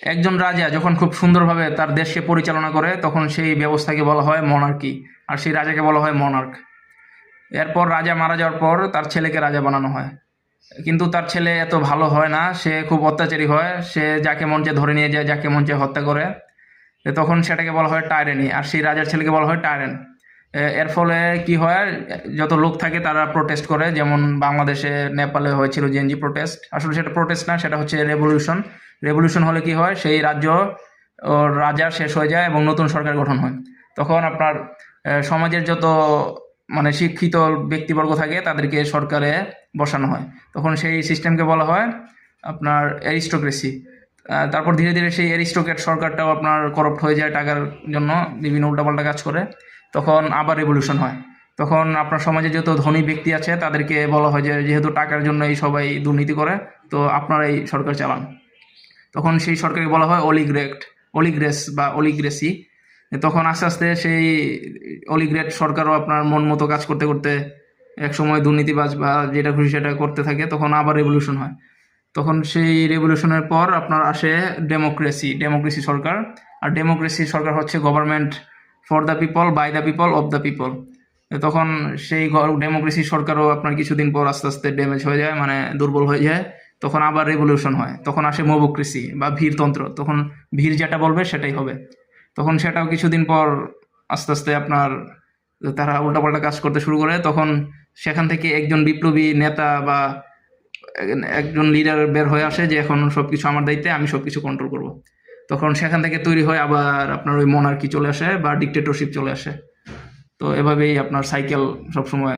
একজন রাজা যখন খুব সুন্দরভাবে তার দেশকে পরিচালনা করে তখন সেই ব্যবস্থাকে বলা হয় মনার্কি, আর সেই রাজাকে বলা হয় মনার্ক। এরপর রাজা মারা যাওয়ার পর তার ছেলেকে রাজা বানানো হয়, কিন্তু তার ছেলে এত ভালো হয় না, সে খুব অত্যাচারী হয়, সে যাকে মন চায় ধরে নিয়ে যায়, যাকে মন চায় হত্যা করে। তখন সেটাকে বলা হয় টাইরেনি, আর সেই রাজার ছেলেকে বলা হয় টাইরেন। এর ফলে কি হয়, যত লোক থাকে তারা প্রোটেস্ট করে, যেমন বাংলাদেশে নেপালে হয়েছিল জেএনজি প্রোটেস্ট। আসলে সেটা প্রোটেস্ট না, সেটা হচ্ছে রেভলিউশন। রেভলিউশন হলে কি হয়, সেই রাজ্য রাজা শেষ হয়ে যায় এবং নতুন সরকার গঠন হয়। তখন আপনার সমাজের যত মানে শিক্ষিত ব্যক্তিবর্গ থাকে তাদেরকে সরকারে বসানো হয়, তখন সেই সিস্টেমকে বলা হয় আপনার অ্যারিস্টোক্রেসি। তারপর ধীরে ধীরে সেই অ্যারিস্টোক্রেট সরকারটাও আপনার করাপ্ট হয়ে যায়, টাকার জন্য বিভিন্ন উল্টাপাল্টা কাজ করে। তখন আবার রেভলিউশন হয়। তখন আপনার সমাজে যত ধনী ব্যক্তি আছে তাদেরকে বলা হয় যে যেহেতু টাকার জন্য এই সবাই দুর্নীতি করে, তো আপনারাই সরকার চালান। তখন সেই সরকারকে বলা হয় অলিগ্রেস বা অলিগ্রেসি। তখন আস্তে আস্তে সেই অলিগ্রেট সরকারও আপনার মন মতো কাজ করতে করতে একসময় দুর্নীতিবাজ বা যেটা খুশি সেটা করতে থাকে, তখন আবার রেভলিউশন হয়। তখন সেই রেভলিউশনের পর আপনার আসে ডেমোক্রেসি সরকার। আর ডেমোক্রেসি সরকার হচ্ছে government for the people, by the people, of the people. তখন সেই ডেমোক্রেসি সরকারও আপনার কিছুদিন পর আস্তে আস্তে ড্যামেজ হয়ে যায়, মানে দুর্বল হয়ে যায়। তখন আবার রেভলিউশন হয়, তখন আসে মোবোক্রেসি বা ভীরতন্ত্র। তখন ভীর যেটা বলবে সেটাই হবে। তখন সেটাও কিছুদিন পর আস্তে আস্তে আপনার তারা উল্টাপাল্টা কাজ করতে শুরু করে। তখন সেখান থেকে একজন বিপ্লবী নেতা বা একজন লিডার বের হয়ে আসে যে এখন সবকিছু আমার দায়িত্বে, আমি সবকিছু কন্ট্রোল করব। তখন সেখান থেকে তৈরি হয় আবার আপনার ওই মনার্কি চলে আসে বা ডিক্টেটরশিপ চলে আসে। তো এভাবেই আপনার সাইকেল সবসময়